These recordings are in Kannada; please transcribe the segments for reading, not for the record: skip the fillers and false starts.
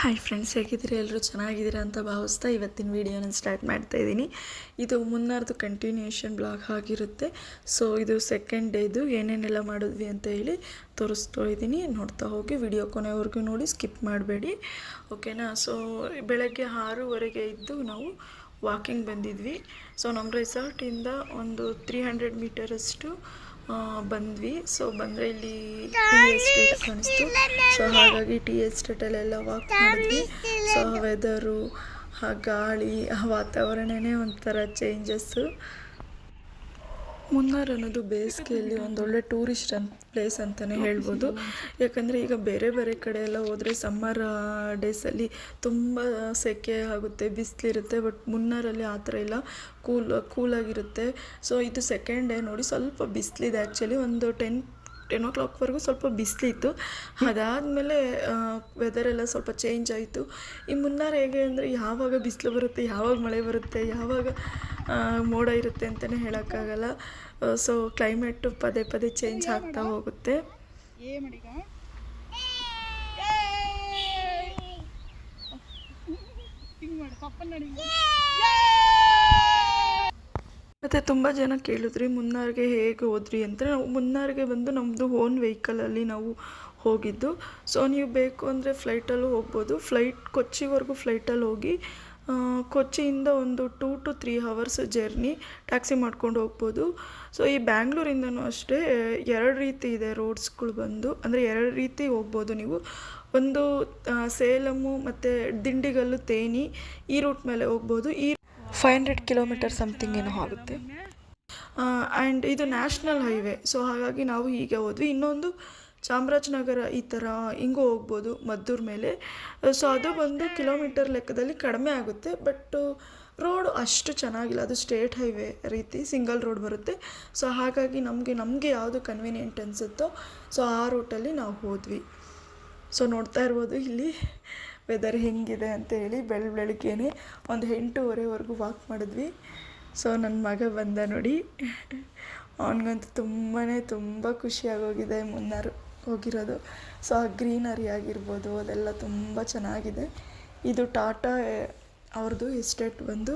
ಹಾಯ್ ಫ್ರೆಂಡ್ಸ್, ಹೇಗಿದ್ದೀರಿ? ಎಲ್ಲರೂ ಚೆನ್ನಾಗಿದ್ದೀರಾ ಅಂತ ಭಾವಿಸ್ತಾ ಇವತ್ತಿನ ವೀಡಿಯೋನ ಸ್ಟಾರ್ಟ್ ಮಾಡ್ತಾಯಿದ್ದೀನಿ. ಇದು ಮುನ್ನಾರ್ದು ಕಂಟಿನ್ಯೂಷನ್ ಬ್ಲಾಗ್ ಆಗಿರುತ್ತೆ. ಸೊ ಇದು ಸೆಕೆಂಡ್ ಡೇದು ಏನೇನೆಲ್ಲ ಮಾಡಿದ್ವಿ ಅಂತ ಹೇಳಿ ತೋರಿಸ್ತಾ ಇದ್ದೀನಿ. ನೋಡ್ತಾ ಹೋಗಿ ವಿಡಿಯೋ ಕೊನೆವರೆಗೂ ನೋಡಿ, ಸ್ಕಿಪ್ ಮಾಡಬೇಡಿ, ಓಕೆನಾ? ಸೊ ಬೆಳಗ್ಗೆ 6:30 ಇದ್ದು ನಾವು ವಾಕಿಂಗ್ ಬಂದಿದ್ವಿ. ಸೊ ನಮ್ಮ ರೆಸಾರ್ಟಿಂದ ಒಂದು 300 ಮೀಟರಷ್ಟು ಬಂದ್ವಿ. ಸೊ ಬಂದರೆ ಇಲ್ಲಿ ಟೀ ಎಸ್ಟೇಟ್ ಕಾಣಿಸ್ತು. ಸೊ ಹಾಗಾಗಿ ಟೀ ಎಸ್ಟೇಟಲ್ಲೆಲ್ಲ ವಾಕ್ ಮಾಡಿದ್ವಿ. ಸೊ ವೆದರು, ಆ ಗಾಳಿ, ಆ ವಾತಾವರಣನೇ ಒಂಥರ ಚೇಂಜಸ್ಸು. ಮುನ್ನಾರ್ ಅನ್ನೋದು ಬೇಸಿಗೆಯಲ್ಲಿ ಒಂದೊಳ್ಳೆ ಟೂರಿಸ್ಟ್ ಪ್ಲೇಸ್ ಅಂತಲೇ ಹೇಳ್ಬೋದು. ಯಾಕಂದರೆ ಈಗ ಬೇರೆ ಬೇರೆ ಕಡೆ ಎಲ್ಲ ಹೋದರೆ ಸಮ್ಮರ್ ಡೇಸಲ್ಲಿ ತುಂಬ ಸೆಕೆ ಆಗುತ್ತೆ, ಬಿಸಿಲಿರುತ್ತೆ. ಬಟ್ ಮುನ್ನಾರಲ್ಲಿ ಆ ಥರ ಇಲ್ಲ, ಕೂಲಾಗಿರುತ್ತೆ. ಸೊ ಇದು ಸೆಕೆಂಡ್ ಡೇ ನೋಡಿ, ಸ್ವಲ್ಪ ಬಿಸಿಲಿದೆ. ಆ್ಯಕ್ಚುಲಿ ಒಂದು 10 o'clockವರೆಗೂ ಸ್ವಲ್ಪ ಬಿಸಿಲಿತ್ತು. ಅದಾದಮೇಲೆ ವೆದರೆಲ್ಲ ಸ್ವಲ್ಪ ಚೇಂಜ್ ಆಯಿತು. ಈ ಮುನ್ನಾರ್ ಹೇಗೆ ಅಂದರೆ ಯಾವಾಗ ಬಿಸಿಲು ಬರುತ್ತೆ, ಯಾವಾಗ ಮಳೆ ಬರುತ್ತೆ, ಯಾವಾಗ ಮೋಡ ಇರುತ್ತೆ ಅಂತಲೇ ಹೇಳೋಕ್ಕಾಗಲ್ಲ. ಸೊ ಕ್ಲೈಮೇಟು ಪದೇ ಪದೇ ಚೇಂಜ್ ಆಗ್ತಾ ಹೋಗುತ್ತೆ. ಮತ್ತು ತುಂಬ ಜನ ಕೇಳಿದ್ರಿ ಮುನ್ನಾರ್ಗೆ ಹೇಗೆ ಹೋದ್ರಿ ಅಂತ. ನಾವು ಮುನ್ನಾರ್ಗೆ ಬಂದು ನಮ್ಮದು ಓನ್ ವೆಹಿಕಲಲ್ಲಿ ನಾವು ಹೋಗಿದ್ದು. ಸೊ ನೀವು ಬೇಕು ಅಂದರೆ ಫ್ಲೈಟಲ್ಲೂ ಹೋಗ್ಬೋದು. ಕೊಚ್ಚಿವರೆಗೂ ಫ್ಲೈಟಲ್ಲಿ ಹೋಗಿ ಕೊಚ್ಚಿಯಿಂದ ಒಂದು 2 to 3 hours ಜರ್ನಿ ಟ್ಯಾಕ್ಸಿ ಮಾಡ್ಕೊಂಡು ಹೋಗ್ಬೋದು. ಸೊ ಈ ಬ್ಯಾಂಗ್ಳೂರಿಂದನೂ ಅಷ್ಟೇ 2 ರೀತಿ ಇದೆ ರೋಡ್ಸ್ಗಳು ಬಂದು, ಅಂದರೆ 2 ರೀತಿ ಹೋಗ್ಬೋದು ನೀವು. ಒಂದು ಸೇಲಮ್ಮು ಮತ್ತು ದಿಂಡಿಗಲ್ಲು, ತೇನಿ ಈ ರೂಟ್ ಮೇಲೆ ಹೋಗ್ಬೋದು. 500 ಕಿಲೋಮೀಟರ್ ಸಮಥಿಂಗ್ ಏನೋ ಆಗುತ್ತೆ. ಆ್ಯಂಡ್ ಇದು ನ್ಯಾಷನಲ್ ಹೈವೇ. ಸೊ ಹಾಗಾಗಿ ನಾವು ಹೀಗೆ ಹೋದ್ವಿ. ಇನ್ನೊಂದು ಚಾಮರಾಜನಗರ ಈ ಥರ ಹಿಂಗೂ ಹೋಗ್ಬೋದು ಮದ್ದೂರು ಮೇಲೆ. ಸೊ ಅದು ಬಂದು ಕಿಲೋಮೀಟರ್ ಲೆಕ್ಕದಲ್ಲಿ ಕಡಿಮೆ ಆಗುತ್ತೆ. ಬಟ್ ರೋಡು ಅಷ್ಟು ಚೆನ್ನಾಗಿಲ್ಲ, ಅದು ಸ್ಟೇಟ್ ಹೈವೇ ರೀತಿ ಸಿಂಗಲ್ ರೋಡ್ ಬರುತ್ತೆ. ಸೊ ಹಾಗಾಗಿ ನಮಗೆ ಯಾವುದು ಕನ್ವೀನಿಯೆಂಟ್ ಅನಿಸುತ್ತೋ ಸೊ ಆ ರೂಟಲ್ಲಿ ನಾವು ಹೋದ್ವಿ. ಸೊ ನೋಡ್ತಾ ಇರ್ಬೋದು ಇಲ್ಲಿ ವೆದರ್ ಹೆಂಗಿದೆ ಅಂತ ಹೇಳಿ. ಬೆಳಗ್ಗೆನೇ ಒಂದು 8:30ವರೆಗೂ ವಾಕ್ ಮಾಡಿದ್ವಿ. ಸೊ ನನ್ನ ಮಗ ಬಂದ ನೋಡಿ, ಅವನಿಗಂತೂ ತುಂಬ ಖುಷಿಯಾಗೋಗಿದೆ ಮುನ್ನಾರು ಹೋಗಿರೋದು. ಸೊ ಆ ಗ್ರೀನರಿ ಆಗಿರ್ಬೋದು ಅದೆಲ್ಲ ತುಂಬ ಚೆನ್ನಾಗಿದೆ. ಇದು ಟಾಟಾ ಅವ್ರದ್ದು ಎಸ್ಟೇಟ್ ಬಂದು.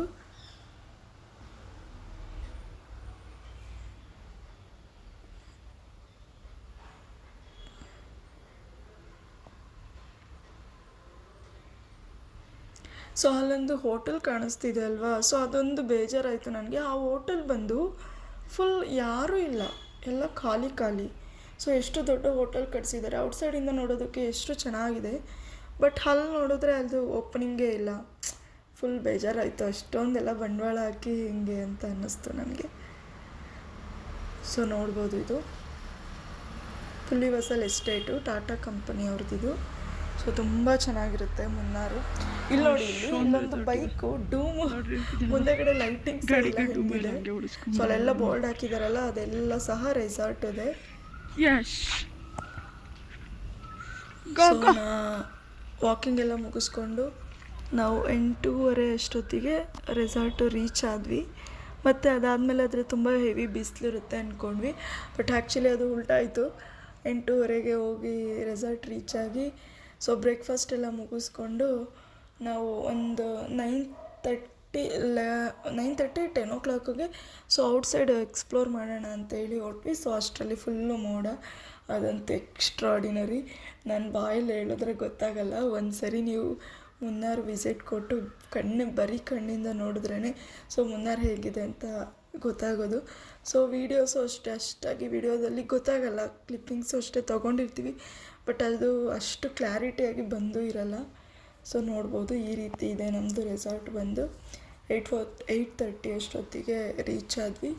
ಸೊ ಅಲ್ಲೊಂದು ಹೋಟೆಲ್ ಕಾಣಿಸ್ತಿದೆ ಅಲ್ವಾ. ಸೊ ಅದೊಂದು ಬೇಜಾರಾಯಿತು ನನಗೆ. ಆ ಹೋಟೆಲ್ ಬಂದು ಫುಲ್ ಯಾರೂ ಇಲ್ಲ, ಎಲ್ಲ ಖಾಲಿ. ಸೊ ಎಷ್ಟು ದೊಡ್ಡ ಹೋಟೆಲ್ ಕಟ್ಸಿದ್ದಾರೆ. ಔಟ್ಸೈಡಿಂದ ನೋಡೋದಕ್ಕೆ ಎಷ್ಟು ಚೆನ್ನಾಗಿದೆ, ಬಟ್ ಅಲ್ಲಿ ನೋಡಿದ್ರೆ ಅದು ಓಪನಿಂಗೇ ಇಲ್ಲ. ಫುಲ್ ಬೇಜಾರಾಯಿತು. ಅಷ್ಟೊಂದೆಲ್ಲ ಬಂಡವಾಳ ಹಾಕಿ ಹಿಂಗೆ ಅಂತ ಅನ್ನಿಸ್ತು ನನಗೆ. ಸೊ ನೋಡ್ಬೋದು, ಇದು ಪುಲಿವಸಲ್ ಎಸ್ಟೇಟು, ಟಾಟಾ ಕಂಪನಿ ಅವ್ರದ್ದಿದು. ಸೊ ತುಂಬ ಚೆನ್ನಾಗಿರುತ್ತೆ ಮುನ್ನಾರು. ಇಲ್ಲಿ ನೋಡಿ, ಇಲ್ಲೊಂದು ಬೈಕು ಡೂಮು ಮುಂದೆಗಡೆ ಲೈಟಿಂಗ್ಸ್ ಎಲ್ಲ ಹಿಂಗಿದೆ. ಸೊ ಅಲ್ಲೆಲ್ಲ ಬೋರ್ಡ್ ಹಾಕಿದಾರಲ್ಲ, ಅದೆಲ್ಲ ಸಹ ರೆಸಾರ್ಟ್ ಇದೆ. ವಾಕಿಂಗ್ ಎಲ್ಲ ಮುಗಿಸ್ಕೊಂಡು ನಾವು 8:30 ಅಷ್ಟೊತ್ತಿಗೆ ರೆಸಾರ್ಟು ರೀಚ್ ಆದ್ವಿ. ಮತ್ತು ಅದಾದಮೇಲೆ ಆದರೆ ತುಂಬ ಹೆವಿ ಬಿಸಿಲಿರುತ್ತೆ ಅಂದ್ಕೊಂಡ್ವಿ. ಬಟ್ ಆ್ಯಕ್ಚುಲಿ ಅದು ಉಲ್ಟಾಯಿತು. 8:30ಗೆ ಹೋಗಿ ರೆಸಾರ್ಟ್ ರೀಚ್ ಆಗಿ ಸೊ ಬ್ರೇಕ್ಫಾಸ್ಟ್ ಎಲ್ಲ ಮುಗಿಸ್ಕೊಂಡು ನಾವು ಒಂದು 9:30 10 o'clockಗೆ ಸೊ ಔಟ್ಸೈಡ್ ಎಕ್ಸ್ಪ್ಲೋರ್ ಮಾಡೋಣ ಅಂತೇಳಿ ಹೊರಟ್ವಿ. ಸೊ ಅಷ್ಟರಲ್ಲಿ ಫುಲ್ಲು ಮೋಡ, ಅದಂತೂ ಎಕ್ಸ್ಟ್ರಾಡಿನರಿ. ನನ್ನ ಬಾಯಲ್ಲಿ ಹೇಳಿದ್ರೆ ಗೊತ್ತಾಗಲ್ಲ. ಒಂದು ಸರಿ ನೀವು ಮುನ್ನಾರ್ ವಿಸಿಟ್ ಕೊಟ್ಟು ಬರೀ ಕಣ್ಣಿಂದ ನೋಡಿದ್ರೇ ಸೊ ಮುನ್ನಾರ್ ಹೇಗಿದೆ ಅಂತ ಗೊತ್ತಾಗೋದು. ಸೊ ವೀಡಿಯೋಸು ಅಷ್ಟಾಗಿ ವಿಡಿಯೋದಲ್ಲಿ ಗೊತ್ತಾಗಲ್ಲ, ಕ್ಲಿಪ್ಪಿಂಗ್ಸು ಅಷ್ಟೇ ತೊಗೊಂಡಿರ್ತೀವಿ, ಬಟ್ ಅದು ಅಷ್ಟು ಕ್ಲಾರಿಟಿಯಾಗಿ ಬಂದು ಇರಲ್ಲ. ಸೊ ನೋಡ್ಬೋದು, ಈ ರೀತಿ ಇದೆ ನಮ್ಮದು ರೆಸಾರ್ಟ್ ಬಂದು. 8:30 ಅಷ್ಟೊತ್ತಿಗೆ ರೀಚ್ ಆದ್ವಿ.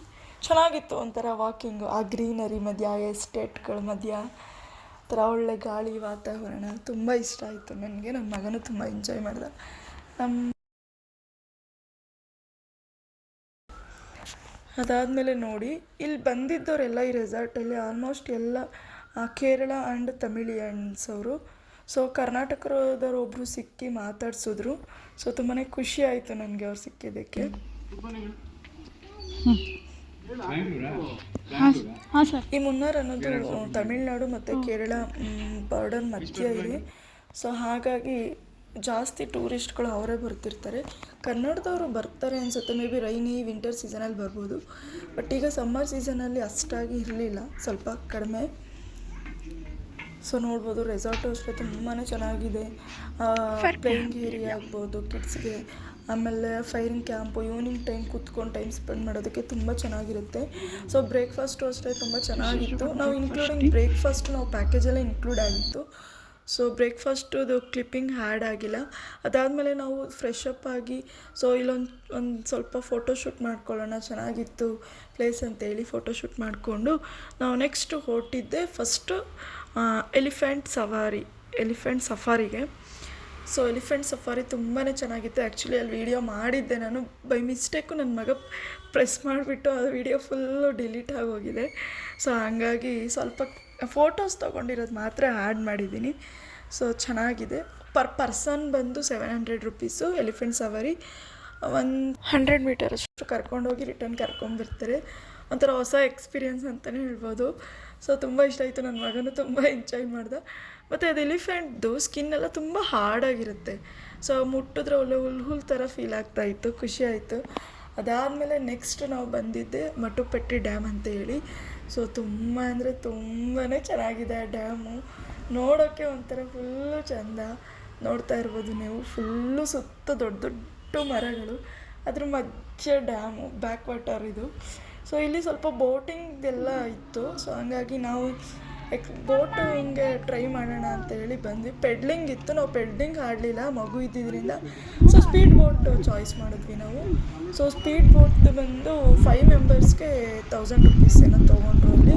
ಚೆನ್ನಾಗಿತ್ತು ಒಂಥರ ವಾಕಿಂಗು, ಆ ಗ್ರೀನರಿ ಮಧ್ಯ, ಆ ಎಸ್ಟೇಟ್ಗಳ ಮಧ್ಯ, ಥರ ಒಳ್ಳೆ ಗಾಳಿ ವಾತಾವರಣ ತುಂಬ ಇಷ್ಟ ಆಯಿತು ನನಗೆ. ನನ್ನ ಮಗನೂ ತುಂಬ ಎಂಜಾಯ್ ಮಾಡ್ದ. ಅದಾದಮೇಲೆ ನೋಡಿ, ಇಲ್ಲಿ ಬಂದಿದ್ದವರೆಲ್ಲ ಈ ರೆಸಾರ್ಟಲ್ಲಿ ಆಲ್ಮೋಸ್ಟ್ ಎಲ್ಲ ಕೇರಳ ಆ್ಯಂಡ್ ತಮಿಳಿಯನ್ಸ್ ಅವರು. ಸೊ ಕರ್ನಾಟಕದವ್ರು ಒಬ್ಬರು ಸಿಕ್ಕಿ ಮಾತಾಡ್ಸಿದ್ರು. ಸೊ ತುಂಬಾ ಖುಷಿ ಆಯಿತು ನನಗೆ ಅವ್ರು ಸಿಕ್ಕಿದ್ದಕ್ಕೆ. ಈ ಮುನ್ನಾರ್ ಅನ್ನೋದು ತಮಿಳ್ನಾಡು ಮತ್ತು ಕೇರಳ ಬಾರ್ಡರ್ ಮಧ್ಯ ಇದೆ. ಸೊ ಹಾಗಾಗಿ ಜಾಸ್ತಿ ಟೂರಿಸ್ಟ್ಗಳು ಅವರೇ ಬರ್ತಿರ್ತಾರೆ. ಕನ್ನಡದವರು ಬರ್ತಾರೆ ಅನಿಸುತ್ತೆ, ಮೇ ಬಿ ರೈನಿ ವಿಂಟರ್ ಸೀಸನಲ್ಲಿ ಬರ್ಬೋದು. ಬಟ್ ಈಗ ಸಮ್ಮರ್ ಸೀಸನಲ್ಲಿ ಅಷ್ಟಾಗಿ ಇರಲಿಲ್ಲ, ಸ್ವಲ್ಪ ಕಡಿಮೆ. ಸೊ ನೋಡ್ಬೋದು, ರೆಸಾರ್ಟು ಅಷ್ಟೇ ತುಂಬಾ ಚೆನ್ನಾಗಿದೆ. ಪ್ಲೇಯಿಂಗ್ ಏರಿಯಾ ಆಗ್ಬೋದು ಕಿಡ್ಸ್ಗೆ, ಆಮೇಲೆ ಫೈರಿಂಗ್ ಕ್ಯಾಂಪು, ಈವ್ನಿಂಗ್ ಟೈಮ್ ಕೂತ್ಕೊಂಡು ಟೈಮ್ ಸ್ಪೆಂಡ್ ಮಾಡೋದಕ್ಕೆ ತುಂಬ ಚೆನ್ನಾಗಿರುತ್ತೆ. ಸೊ ಬ್ರೇಕ್ಫಾಸ್ಟು ಅಷ್ಟೇ ತುಂಬ ಚೆನ್ನಾಗಿತ್ತು. ನಾವು ಇನ್ಕ್ಲೂಡಿಂಗ್ ಬ್ರೇಕ್ಫಾಸ್ಟ್ ನಾವು ಪ್ಯಾಕೇಜಲ್ಲೇ ಇನ್ಕ್ಲೂಡ್ ಆಗಿತ್ತು. ಸೊ ಬ್ರೇಕ್ಫಾಸ್ಟುದು ಕ್ಲಿಪ್ಪಿಂಗ್ ಹ್ಯಾಡ್ ಆಗಿಲ್ಲ. ಅದಾದಮೇಲೆ ನಾವು ಫ್ರೆಶ್ ಅಪ್ ಆಗಿ, ಸೊ ಒಂದು ಸ್ವಲ್ಪ ಫೋಟೋಶೂಟ್ ಮಾಡ್ಕೊಳ್ಳೋಣ, ಚೆನ್ನಾಗಿತ್ತು ಪ್ಲೇಸ್ ಅಂತೇಳಿ ಫೋಟೋಶೂಟ್ ಮಾಡಿಕೊಂಡು ನಾವು ನೆಕ್ಸ್ಟು ಹೊರಟಿದ್ದೆ ಫಸ್ಟು ಎಲಿಫೆಂಟ್ ಸಫಾರಿಗೆ. ಸೊ ಎಲಿಫೆಂಟ್ ಸಫಾರಿ ತುಂಬಾ ಚೆನ್ನಾಗಿತ್ತು. ಆ್ಯಕ್ಚುಲಿ ಅಲ್ಲಿ ವೀಡಿಯೋ ಮಾಡಿದ್ದೆ ನಾನು, ಬೈ ಮಿಸ್ಟೇಕು ನನ್ನ ಮಗ ಪ್ರೆಸ್ ಮಾಡಿಬಿಟ್ಟು ಅದು ವೀಡಿಯೋ ಫುಲ್ಲು ಡಿಲೀಟ್ ಆಗೋಗಿದೆ. ಸೊ ಹಾಗಾಗಿ ಸ್ವಲ್ಪ ಫೋಟೋಸ್ ತೊಗೊಂಡಿರೋದು ಮಾತ್ರ ಆ್ಯಡ್ ಮಾಡಿದ್ದೀನಿ. ಸೊ ಚೆನ್ನಾಗಿದೆ. ಪರ್ಸನ್ ಬಂದು 700 ರುಪೀಸು. ಎಲಿಫೆಂಟ್ ಸವಾರಿ 100 ಮೀಟರ್ ಅಷ್ಟು ಕರ್ಕೊಂಡೋಗಿ ರಿಟರ್ನ್ ಕರ್ಕೊಂಡ್ಬರ್ತಾರೆ. ಒಂಥರ ಹೊಸ ಎಕ್ಸ್ಪೀರಿಯೆನ್ಸ್ ಅಂತಲೇ ಹೇಳ್ಬೋದು. ಸೊ ತುಂಬ ಇಷ್ಟ ಆಯಿತು, ನನ್ನ ಮಗನೂ ತುಂಬ ಎಂಜಾಯ್ ಮಾಡ್ದೆ. ಮತ್ತು ಅದು ಎಲಿಫೆಂಟ್ದು ಸ್ಕಿನ್ನೆಲ್ಲ ತುಂಬ ಹಾರ್ಡಾಗಿರುತ್ತೆ. ಸೊ ಮುಟ್ಟಿದ್ರೆ ಒಳ್ಳೆ ಹುಲ್ ಥರ ಫೀಲ್ ಆಗ್ತಾಯಿತ್ತು, ಖುಷಿ ಆಯಿತು. ಅದಾದಮೇಲೆ ನೆಕ್ಸ್ಟ್ ನಾವು ಬಂದಿದ್ದೆ ಮಟುಪೆಟ್ಟಿ ಡ್ಯಾಮ್ ಅಂತ ಹೇಳಿ. ಸೊ ತುಂಬ ಅಂದರೆ ತುಂಬಾ ಚೆನ್ನಾಗಿದೆ ಆ ಡ್ಯಾಮು, ನೋಡೋಕ್ಕೆ ಒಂಥರ ಫುಲ್ಲು ಚೆಂದ. ನೋಡ್ತಾ ಇರ್ಬೋದು ನೀವು, ಫುಲ್ಲು ಸುತ್ತ ದೊಡ್ಡ ದೊಡ್ಡ ಮರಗಳು, ಅದ್ರ ಮಧ್ಯೆ ಡ್ಯಾಮು, ಬ್ಯಾಕ್ ವಾಟರ್ ಇದು. ಸೊ ಇಲ್ಲಿ ಸ್ವಲ್ಪ ಬೋಟಿಂಗ್ದೆಲ್ಲ ಇತ್ತು. ಸೊ ಹಂಗಾಗಿ ನಾವು ಬೋಟು ಹಿಂಗೆ ಟ್ರೈ ಮಾಡೋಣ ಅಂತ ಹೇಳಿ ಬಂದ್ವಿ. ಪೆಡ್ಲಿಂಗ್ ಇತ್ತು, ನಾವು ಪೆಡ್ಲಿಂಗ್ ಆಡಲಿಲ್ಲ ಮಗು ಇದ್ದಿದ್ದರಿಂದ. ಸೊ ಸ್ಪೀಡ್ ಬೋಟ್ ಚಾಯ್ಸ್ ಮಾಡಿದ್ವಿ ನಾವು. ಸೊ ಸ್ಪೀಡ್ ಬೋಟ್ ಬಂದು 5 ಮೆಂಬರ್ಸ್ಗೆ 1000 ರುಪೀಸ್ ಏನೋ ತೊಗೊಂಡ್ರು ಅಲ್ಲಿ.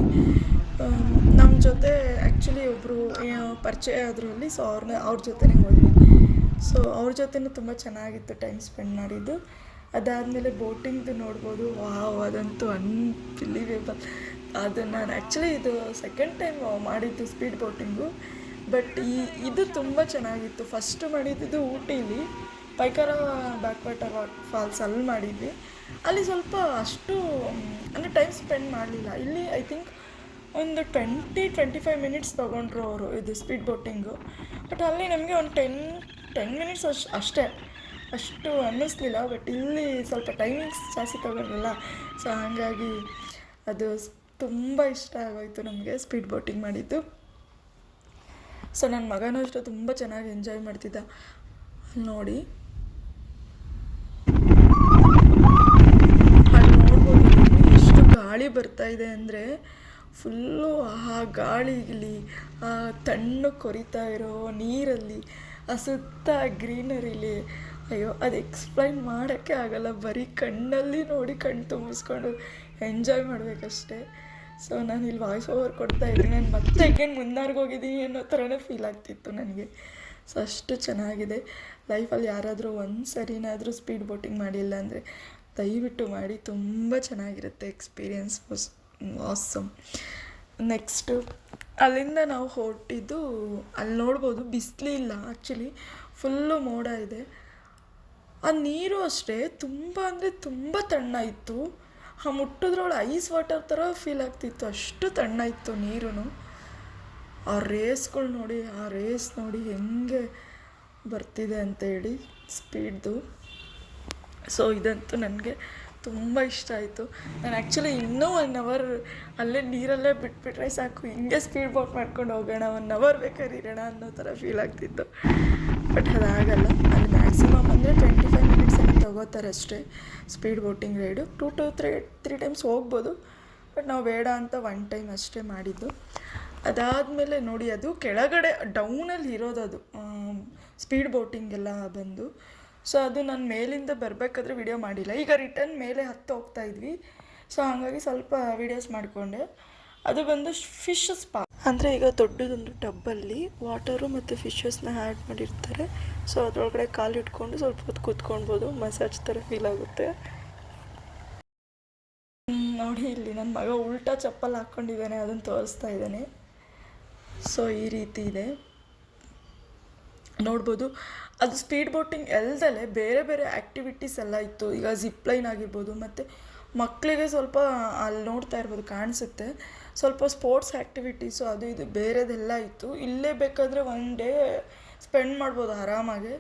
ನಮ್ಮ ಜೊತೆ ಆ್ಯಕ್ಚುಲಿ ಒಬ್ಬರು ಪರಿಚಯ ಆದರು ಅಲ್ಲಿ. ಸೊ ಅವ್ರ ಜೊತೆನೇ ಹೋದ್ವಿ. ಸೊ ಅವ್ರ ಜೊತೆನೂ ತುಂಬ ಚೆನ್ನಾಗಿತ್ತು ಟೈಮ್ ಸ್ಪೆಂಡ್ ಮಾಡಿದ್ದು. ಅದಾದಮೇಲೆ ಬೋಟಿಂಗ್ದು ನೋಡ್ಬೋದು. ವಾವ್, ಅದಂತೂ ಅನ್ಬಿಲೀವೇಬಲ್. ಅದು ನಾನು ಆ್ಯಕ್ಚುಲಿ ಇದು ಸೆಕೆಂಡ್ ಟೈಮ್ ಮಾಡಿದ್ದು ಸ್ಪೀಡ್ ಬೋಟಿಂಗು. ಬಟ್ ಇದು ತುಂಬ ಚೆನ್ನಾಗಿತ್ತು. ಫಸ್ಟ್ ಮಾಡಿದ್ದು ಊಟಿಲಿ ಪೈಕಾರ ಬ್ಯಾಕ್ ವಾಟರ್ ಫಾಲ್ಸ್ ಅಲ್ಲಿ ಮಾಡಿದ್ವಿ. ಅಲ್ಲಿ ಸ್ವಲ್ಪ ಅಷ್ಟು ಅಂದರೆ ಟೈಮ್ ಸ್ಪೆಂಡ್ ಮಾಡಲಿಲ್ಲ. ಇಲ್ಲಿ ಐ ಥಿಂಕ್ ಒಂದು 20-25 ಮಿನಿಟ್ಸ್ ತೊಗೊಂಡ್ರು ಅವರು ಇದು ಸ್ಪೀಡ್ ಬೋಟಿಂಗು. ಬಟ್ ಅಲ್ಲಿ ನಮಗೆ ಒಂದು 10 ಮಿನಿಟ್ಸ್ ಅಷ್ಟೇ, ಅಷ್ಟು ಅನ್ನಿಸ್ಲಿಲ್ಲ. ಬಟ್ ಇಲ್ಲಿ ಸ್ವಲ್ಪ ಟೈಮಿಂಗ್ಸ್ ಜಾಸ್ತಿ ತೊಗೊಂಡ್ರಲ್ಲ. ಸೊ ಹಾಗಾಗಿ ಅದು ತುಂಬ ಇಷ್ಟ ಆಗೋಯಿತು ನಮಗೆ ಸ್ಪೀಡ್ ಬೋಟಿಂಗ್ ಮಾಡಿದ್ದು. ಸೊ ನನ್ನ ಮಗನೂ ಅಷ್ಟೇ ತುಂಬ ಚೆನ್ನಾಗಿ ಎಂಜಾಯ್ ಮಾಡ್ತಿದ್ದ. ನೋಡಿ ಅಲ್ಲಿ ನೋಡ್ಬೋದು ಎಷ್ಟು ಗಾಳಿ ಬರ್ತಾಯಿದೆ ಅಂದರೆ, ಫುಲ್ಲು ಆ ಗಾಳಿಲಿ ಆ ತಣ್ಣು ಕೊರಿತಾ ಇರೋ ನೀರಲ್ಲಿ, ಆ ಸುತ್ತ ಗ್ರೀನರಿಲಿ, ಅಯ್ಯೋ ಅದು ಎಕ್ಸ್ಪ್ಲೈನ್ ಮಾಡೋಕ್ಕೆ ಆಗಲ್ಲ. ಬರೀ ಕಣ್ಣಲ್ಲಿ ನೋಡಿ ಕಣ್ಣು ತುಂಬಿಸ್ಕೊಂಡು ಎಂಜಾಯ್ ಮಾಡಬೇಕಷ್ಟೇ. ಸೊ ನಾನು ಇಲ್ಲಿ ವಾಯ್ಸ್ ಓವರ್ ಕೊಡ್ತಾಯಿದ್ದೀನಿ, ನಾನು ಮತ್ತೆ ಅಗೇನ್ ಮುನ್ನಾರ್ಗೆ ಹೋಗಿದ್ದೀನಿ ಅನ್ನೋ ಥರನೇ ಫೀಲ್ ಆಗ್ತಿತ್ತು ನನಗೆ. ಸೊ ಅಷ್ಟು ಚೆನ್ನಾಗಿದೆ. ಲೈಫಲ್ಲಿ ಯಾರಾದರೂ ಒಂದು ಸರಿನಾದರೂ ಸ್ಪೀಡ್ ಬೋಟಿಂಗ್ ಮಾಡಿಲ್ಲ ಅಂದರೆ ದಯವಿಟ್ಟು ಮಾಡಿ, ತುಂಬ ಚೆನ್ನಾಗಿರುತ್ತೆ ಎಕ್ಸ್ಪೀರಿಯನ್ಸ್. ಆಸಮ್. ನೆಕ್ಸ್ಟು ಅಲ್ಲಿಂದ ನಾವು ಹೊರಟಿದ್ದು, ಅಲ್ಲಿ ನೋಡ್ಬೋದು ಬಿಸಿಲಿಲ್ಲ ಆ್ಯಕ್ಚುಲಿ, ಫುಲ್ಲು ಮೋಡ ಇದೆ. ಆ ನೀರು ಅಷ್ಟೇ ತುಂಬ ಅಂದರೆ ತುಂಬ ತಣ್ಣ ಇತ್ತು. ಮುಟ್ಟಿದ್ರೊಳಗೆ ಐಸ್ ವಾಟರ್ ಥರ ಫೀಲ್ ಆಗ್ತಿತ್ತು, ಅಷ್ಟು ತಣ್ಣ ಇತ್ತು ನೀರು. ಆ ರೇಸ್ಗಳು ನೋಡಿ, ಆ ರೇಸ್ ನೋಡಿ ಹೆಂಗೆ ಬರ್ತಿದೆ ಅಂತೇಳಿ ಸ್ಪೀಡ್ದು. ಸೊ ಇದಂತೂ ನನಗೆ ತುಂಬ ಇಷ್ಟ ಆಯಿತು. ನಾನು ಆ್ಯಕ್ಚುಲಿ ಇನ್ನೂ 1 ಅವರ್ ಅಲ್ಲೇ ನೀರಲ್ಲೇ ಬಿಟ್ಬಿಟ್ರೆ ಸಾಕು, ಹಿಂಗೆ ಸ್ಪೀಡ್ ಬೋಟ್ ಮಾಡ್ಕೊಂಡು ಹೋಗೋಣ, 1 ಅವರ್ ಬೇಕಾದ್ರೆ ಇರೋಣ ಅನ್ನೋ ಥರ ಫೀಲ್ ಆಗ್ತಿತ್ತು. ಬಟ್ ಅದಾಗಲ್ಲ. ಅಲ್ಲಿ ಮ್ಯಾಕ್ಸಿಮಮ್ ಅಂದರೆ 25 ಮಿನಿಟ್ಸ್ ಏನೋ ತೊಗೋತಾರೆ ಅಷ್ಟೇ speed boating raid. 2 to 3 times ಹೋಗ್ಬೋದು. ಬಟ್ ನಾವು ಬೇಡ ಅಂತ 1 ಟೈಮ್ ಅಷ್ಟೇ ಮಾಡಿದ್ದು. ಅದಾದಮೇಲೆ ನೋಡಿ, ಅದು ಕೆಳಗಡೆ ಡೌನಲ್ಲಿ ಇರೋದದು ಸ್ಪೀಡ್ ಬೋಟಿಂಗೆಲ್ಲ ಬಂದು. ಸೊ ಅದು ನಾನು ಮೇಲಿಂದ ಬರಬೇಕಾದ್ರೆ ವಿಡಿಯೋ ಮಾಡಿಲ್ಲ. ಈಗ ರಿಟರ್ನ್ ಮೇಲೆ ಹೋಗ್ತಾಯಿದ್ವಿ. ಸೊ ಹಾಗಾಗಿ ಸ್ವಲ್ಪ ವೀಡಿಯೋಸ್ ಮಾಡಿಕೊಂಡೆ. ಅದು ಬಂದು ಫಿಶ್ ಸ್ಪಾ ಅಂದರೆ, ಈಗ ದೊಡ್ಡದೊಂದು ಟಬ್ಬಲ್ಲಿ ವಾಟರು ಮತ್ತು ಫಿಶಸ್ನ ಆ್ಯಡ್ ಮಾಡಿರ್ತಾರೆ. ಸೊ ಅದರೊಳಗಡೆ ಕಾಲು ಇಟ್ಕೊಂಡು ಸ್ವಲ್ಪ ಹೊತ್ತು ಕೂತ್ಕೊಳ್ಬೋದು, ಮಸಾಜ್ ಥರ ಫೀಲ್ ಆಗುತ್ತೆ. ನೋಡಿ ಇಲ್ಲಿ ನನ್ನ ಮಗ ಉಲ್ಟಾ ಚಪ್ಪಲ್ ಹಾಕ್ಕೊಂಡಿದ್ದಾನೆ, ಅದನ್ನು ತೋರಿಸ್ತಾ ಇದ್ದಾನೆ. ಸೊ ಈ ರೀತಿ ಇದೆ ನೋಡ್ಬೋದು. ಅದು ಸ್ಪೀಡ್ ಬೋಟಿಂಗ್ ಅಲ್ದಲೇ ಬೇರೆ ಬೇರೆ ಆ್ಯಕ್ಟಿವಿಟೀಸ್ ಎಲ್ಲ ಇತ್ತು. ಈಗ ಜಿಪ್ಲೈನ್ ಆಗಿರ್ಬೋದು, ಮತ್ತು ಮಕ್ಕಳಿಗೆ ಸ್ವಲ್ಪ ಅಲ್ಲಿ ನೋಡ್ತಾ ಇರ್ಬೋದು ಕಾಣಿಸುತ್ತೆ, ಸ್ವಲ್ಪ ಸ್ಪೋರ್ಟ್ಸ್ ಆ್ಯಕ್ಟಿವಿಟೀಸು ಅದು ಇದು ಬೇರೆದೆಲ್ಲ ಇತ್ತು. ಇಲ್ಲೇ ಬೇಕಾದರೆ 1 ಡೇ ಸ್ಪೆಂಡ್ ಮಾಡ್ಬೋದು ಆರಾಮಾಗಿ.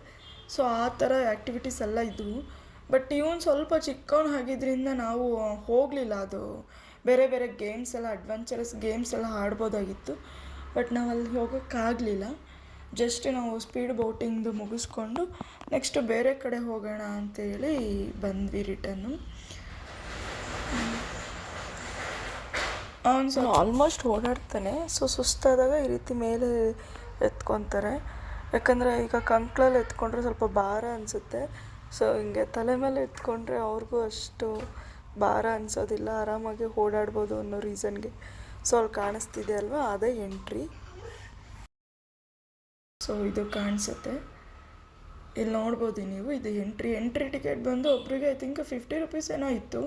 ಸೊ ಆ ಥರ ಆ್ಯಕ್ಟಿವಿಟೀಸ್ ಎಲ್ಲ ಇದ್ದವು. ಬಟ್ ಇವನು ಸ್ವಲ್ಪ ಚಿಕ್ಕವನು ಆಗಿದ್ದರಿಂದ ನಾವು ಹೋಗಲಿಲ್ಲ. ಅದು ಬೇರೆ ಬೇರೆ ಗೇಮ್ಸ್ ಎಲ್ಲ ಅಡ್ವೆಂಚರಸ್ ಗೇಮ್ಸ್ ಎಲ್ಲ ಆಡ್ಬೋದಾಗಿತ್ತು. ಬಟ್ ನಾವು ಅಲ್ಲಿ ಹೋಗೋಕ್ಕಾಗಲಿಲ್ಲ. ಜಸ್ಟ್ ನಾವು ಸ್ಪೀಡ್ ಬೋಟಿಂಗ್ದು ಮುಗಿಸ್ಕೊಂಡು ನೆಕ್ಸ್ಟ್ ಬೇರೆ ಕಡೆ ಹೋಗೋಣ ಅಂತೇಳಿ ಬಂದ್ವಿ ರಿಟರ್ನು. ಅವನು ಸ್ವಲ್ಪ ಆಲ್ಮೋಸ್ಟ್ ಓಡಾಡ್ತಾನೆ. ಸೊ ಸುಸ್ತಾದಾಗ ಈ ರೀತಿ ಮೇಲೆ ಎತ್ಕೊತಾರೆ. ಯಾಕಂದರೆ ಈಗ ಕಂಕ್ಳಲ್ಲಿ ಎತ್ಕೊಂಡ್ರೆ ಸ್ವಲ್ಪ ಭಾರ ಅನಿಸುತ್ತೆ. ಸೊ ಹಿಂಗೆ ತಲೆ ಮೇಲೆ ಎತ್ಕೊಂಡ್ರೆ ಅವ್ರಿಗೂ ಅಷ್ಟು ಭಾರ ಅನಿಸೋದಿಲ್ಲ, ಆರಾಮಾಗಿ ಓಡಾಡ್ಬೋದು ಅನ್ನೋ ರೀಸನ್ಗೆ. ಸೊ ಅಲ್ಲಿ ಕಾಣಿಸ್ತಿದೆ ಅಲ್ವಾ, ಅದೇ ಎಂಟ್ರಿ. ಸೊ ಇದು ಕಾಣಿಸುತ್ತೆ, ಇಲ್ಲಿ ನೋಡ್ಬೋದು ನೀವು. ಇದು ಎಂಟ್ರಿ ಟಿಕೆಟ್ ಬಂದು ಒಬ್ಬರಿಗೆ ಐ ಥಿಂಕ್ 50 ರೂಪೀಸ್ ಏನೋ ಇತ್ತು.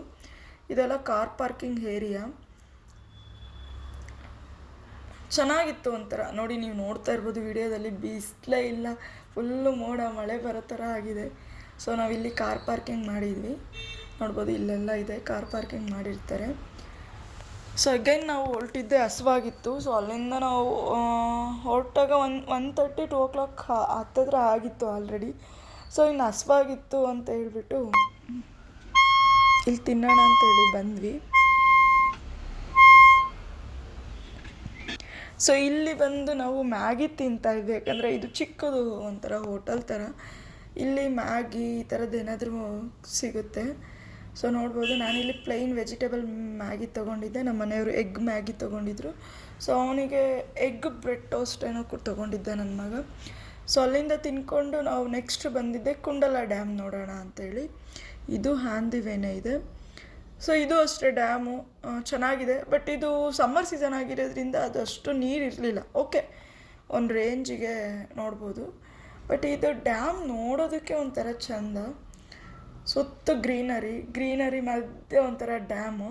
ಇದೆಲ್ಲ ಕಾರ್ ಪಾರ್ಕಿಂಗ್ ಏರಿಯಾ. ಚೆನ್ನಾಗಿತ್ತು ಒಂಥರ. ನೋಡಿ, ನೀವು ನೋಡ್ತಾ ಇರ್ಬೋದು ವಿಡಿಯೋದಲ್ಲಿ, ಬಿಸಿಲೇ ಇಲ್ಲ, ಫುಲ್ಲು ಮೋಡ, ಮಳೆ ಬರೋ ಥರ ಆಗಿದೆ. ಸೊ ನಾವಿಲ್ಲಿ ಕಾರ್ ಪಾರ್ಕಿಂಗ್ ಮಾಡಿದ್ವಿ, ನೋಡ್ಬೋದು ಇಲ್ಲೆಲ್ಲ ಇದೆ, ಕಾರ್ ಪಾರ್ಕಿಂಗ್ ಮಾಡಿರ್ತಾರೆ. ಸೊ ಅಗೈನ್ ನಾವು ಹೊರಟಿದ್ದೆ ಹಸುವಾಗಿತ್ತು. ಸೊ ಅಲ್ಲಿಂದ ನಾವು ಹೊರಟಾಗ 1:30 2 o'clock ಹತ್ತಿರ ಆಗಿತ್ತು ಆಲ್ರೆಡಿ. ಸೊ ಇನ್ನು ಹಸುವಾಗಿತ್ತು ಅಂತ ಹೇಳ್ಬಿಟ್ಟು ಇಲ್ಲಿ ತಿನ್ನೋಣ ಅಂತೇಳಿ ಬಂದ್ವಿ. ಸೊ ಇಲ್ಲಿ ಬಂದು ನಾವು ಮ್ಯಾಗಿ ತಿಂತಾಯಿದ್ವಿ, ಯಾಕಂದರೆ ಇದು ಚಿಕ್ಕದು ಒಂಥರ ಹೋಟೆಲ್ ಥರ. ಇಲ್ಲಿ ಮ್ಯಾಗಿ ಈ ಥರದ್ದು ಏನಾದರೂ ಸಿಗುತ್ತೆ. ಸೊ ನೋಡ್ಬೋದು, ನಾನಿಲ್ಲಿ ಪ್ಲೈನ್ ವೆಜಿಟೇಬಲ್ ಮ್ಯಾಗಿ ತೊಗೊಂಡಿದ್ದೆ, ನಮ್ಮ ಮನೆಯವರು ಎಗ್ ಮ್ಯಾಗಿ ತೊಗೊಂಡಿದ್ರು. ಸೊ ಅವನಿಗೆ ಎಗ್ ಬ್ರೆಡ್ ಟೋಸ್ಟ್ ಏನೋ ತೊಗೊಂಡಿದ್ದೆ ನನ್ನ ಮಗ. ಸೊ ಅಲ್ಲಿಂದ ತಿನ್ಕೊಂಡು ನಾವು ನೆಕ್ಸ್ಟ್ ಬಂದಿದ್ದೆ ಕುಂಡಲ ಡ್ಯಾಮ್ ನೋಡೋಣ ಅಂತೇಳಿ. ಇದು ಹಾಂದಿವೇನೆ ಇದೆ. ಸೊ ಇದು ಅಷ್ಟೇ ಡ್ಯಾಮು ಚೆನ್ನಾಗಿದೆ. ಬಟ್ ಇದು ಸಮ್ಮರ್ ಸೀಸನ್ ಆಗಿರೋದ್ರಿಂದ ಅದು ಅಷ್ಟು ನೀರು ಇರಲಿಲ್ಲ. ಓಕೆ, ಒಂದು ರೇಂಜಿಗೆ ನೋಡ್ಬೋದು. ಬಟ್ ಇದು ಡ್ಯಾಮ್ ನೋಡೋದಕ್ಕೆ ಒಂಥರ ಚೆಂದ. ಸುತ್ತ ಗ್ರೀನರಿ ಮಧ್ಯೆ ಒಂಥರ ಡ್ಯಾಮು.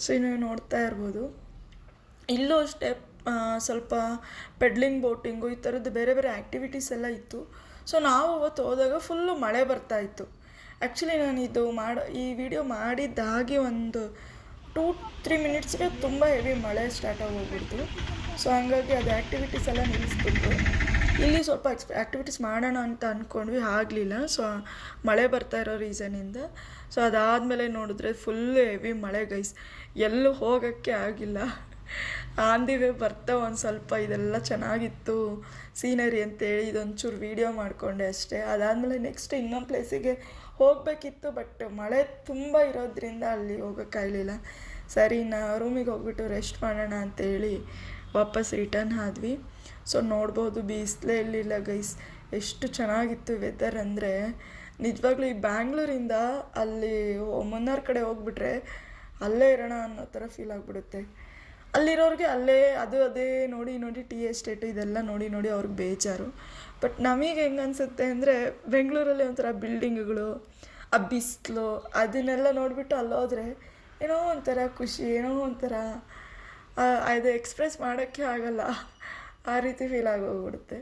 ಸೊ ನೀವು ನೋಡ್ತಾ ಇರ್ಬೋದು. ಇಲ್ಲೂ ಅಷ್ಟೇ ಸ್ವಲ್ಪ ಪೆಡ್ಲಿಂಗ್ ಬೋಟಿಂಗು ಈ ಥರದ್ದು ಬೇರೆ ಬೇರೆ ಆ್ಯಕ್ಟಿವಿಟೀಸ್ ಎಲ್ಲ ಇತ್ತು. ಸೊ ನಾವು ಅವತ್ತು ಹೋದಾಗ ಫುಲ್ಲು ಮಳೆ ಬರ್ತಾಯಿತ್ತು. ಆ್ಯಕ್ಚುಲಿ ನಾನು ಈ ವಿಡಿಯೋ ಮಾಡಿದ್ದಾಗಿ ಒಂದು 2-3 ಮಿನಿಟ್ಸ್ಗೆ ತುಂಬ ಹೆವಿ ಮಳೆ ಸ್ಟಾರ್ಟ್ ಆಗೋಗ್ಬಿಡ್ತು. ಸೊ ಹಾಗಾಗಿ ಅದು ಆ್ಯಕ್ಟಿವಿಟೀಸ್ ಎಲ್ಲ ನಿಲ್ಲಿಸ್ಬಿಟ್ಟು ಇಲ್ಲಿ ಸ್ವಲ್ಪ ಆ್ಯಕ್ಟಿವಿಟೀಸ್ ಮಾಡೋಣ ಅಂತ ಅಂದ್ಕೊಂಡ್ವಿ, ಆಗಲಿಲ್ಲ. ಸೊ ಮಳೆ ಬರ್ತಾ ಇರೋ ರೀಸನಿಂದ. ಸೊ ಅದಾದಮೇಲೆ ನೋಡಿದ್ರೆ ಫುಲ್ ಹೆವಿ ಮಳೆ ಗೈಸ್, ಎಲ್ಲೂ ಹೋಗೋಕ್ಕೆ ಆಗಿಲ್ಲ. ಆಂದಿವೆ ಬರ್ತಾ ಒಂದು ಸ್ವಲ್ಪ ಇದೆಲ್ಲ ಚೆನ್ನಾಗಿತ್ತು ಸೀನರಿ ಅಂತೇಳಿ ಇದೊಂಚೂರು ವೀಡಿಯೋ ಮಾಡಿಕೊಂಡೆ ಅಷ್ಟೇ. ಅದಾದಮೇಲೆ ನೆಕ್ಸ್ಟ್ ಇನ್ನೊಂದು ಪ್ಲೇಸಿಗೆ ಹೋಗಬೇಕಿತ್ತು, ಬಟ್ ಮಳೆ ತುಂಬ ಇರೋದ್ರಿಂದ ಅಲ್ಲಿ ಹೋಗೋಕ್ಕಾಗಲಿಲ್ಲ. ಸರಿ, ರೂಮಿಗೆ ಹೋಗ್ಬಿಟ್ಟು ರೆಸ್ಟ್ ಮಾಡೋಣ ಅಂತೇಳಿ ವಾಪಸ್ ರಿಟರ್ನ್ ಆದ್ವಿ. ಸೊ ನೋಡ್ಬೋದು, ಬಿಸಿಲೇ ಇರಲಿಲ್ಲ ಗೈಸ್, ಎಷ್ಟು ಚೆನ್ನಾಗಿತ್ತು ವೆದರ್ ಅಂದರೆ. ನಿಜವಾಗ್ಲೂ ಈ ಬ್ಯಾಂಗ್ಳೂರಿಂದ ಅಲ್ಲಿ ಮುನ್ನಾರ್ ಕಡೆ ಹೋಗ್ಬಿಟ್ರೆ ಅಲ್ಲೇ ಇರೋಣ ಅನ್ನೋ ಥರ ಫೀಲ್ ಆಗಿಬಿಡುತ್ತೆ. ಅಲ್ಲಿರೋರಿಗೆ ಅದೇ ನೋಡಿ ಟೀ ಎಸ್ಟೇಟು ಇದೆಲ್ಲ ನೋಡಿ ಅವ್ರಿಗೆ ಬೇಜಾರು. ಬಟ್ ನಮಗೆ ಹೆಂಗೆ ಅನಿಸುತ್ತೆ ಅಂದರೆ, ಬೆಂಗಳೂರಲ್ಲಿ ಒಂಥರ ಬಿಲ್ಡಿಂಗ್ಗಳು, ಆ ಬಿಸಿಲು ಅದನ್ನೆಲ್ಲ ನೋಡಿಬಿಟ್ಟು ಅಲ್ಲೋದ್ರೆ ಏನೋ ಒಂಥರ ಖುಷಿ, ಏನೋ ಒಂಥರ ಅದು ಎಕ್ಸ್ಪ್ರೆಸ್ ಮಾಡೋಕ್ಕೆ ಆಗಲ್ಲ, ಆ ರೀತಿ ಫೀಲ್ ಆಗೋಗ್ಬಿಡುತ್ತೆ.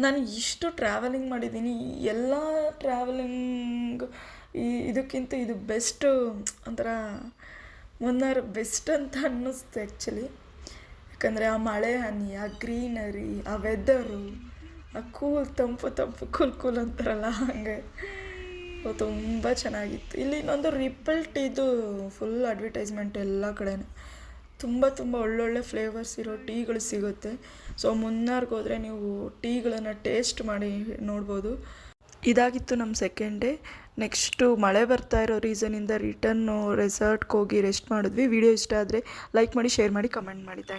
ನಾನು ಇಷ್ಟು ಟ್ರಾವೆಲಿಂಗ್ ಮಾಡಿದ್ದೀನಿ, ಎಲ್ಲ ಟ್ರಾವೆಲಿಂಗ್ ಇದಕ್ಕಿಂತ ಇದು ಬೆಸ್ಟು, ಒಂಥರ ಮುನ್ನಾರ್ ಬೆಸ್ಟ್ ಅಂತ ಅನ್ನಿಸ್ತು ಆ್ಯಕ್ಚುಲಿ. ಯಾಕಂದರೆ ಆ ಮಳೆ ಹನಿ, ಆ ಗ್ರೀನರಿ, ಆ ವೆದರು, ಆ ತಂಪು ಕೂಲ್ ಅಂತಾರಲ್ಲ ಹಾಗೆ ತುಂಬ ಚೆನ್ನಾಗಿತ್ತು. ಇಲ್ಲಿ ಇನ್ನೊಂದು ರಿಪಲ್ ಟೀದು ಫುಲ್ ಅಡ್ವರ್ಟೈಸ್ಮೆಂಟ್ ಎಲ್ಲ ಕಡೆನೂ. ತುಂಬ ಒಳ್ಳೊಳ್ಳೆ ಫ್ಲೇವರ್ಸ್ ಇರೋ ಟೀಗಳು ಸಿಗುತ್ತೆ. ಸೊ ಮುನ್ನಾರ್ಗೆ ಹೋದರೆ ನೀವು ಟೀಗಳನ್ನು ಟೇಸ್ಟ್ ಮಾಡಿ ನೋಡ್ಬೋದು. ಇದಾಗಿತ್ತು ನಮ್ಮ ಸೆಕೆಂಡ್ ಡೇ. ನೆಕ್ಸ್ಟು ಮಳೆ ಬರ್ತಾ ಇರೋ ರೀಸನಿಂದ ರಿಟರ್ನು ರೆಸಾರ್ಟ್ಗೆ ಹೋಗಿ ರೆಸ್ಟ್ ಮಾಡಿದ್ವಿ. ವಿಡಿಯೋ ಇಷ್ಟ ಆದರೆ ಲೈಕ್ ಮಾಡಿ, ಶೇರ್ ಮಾಡಿ, ಕಮೆಂಟ್ ಮಾಡಿ. Thank you.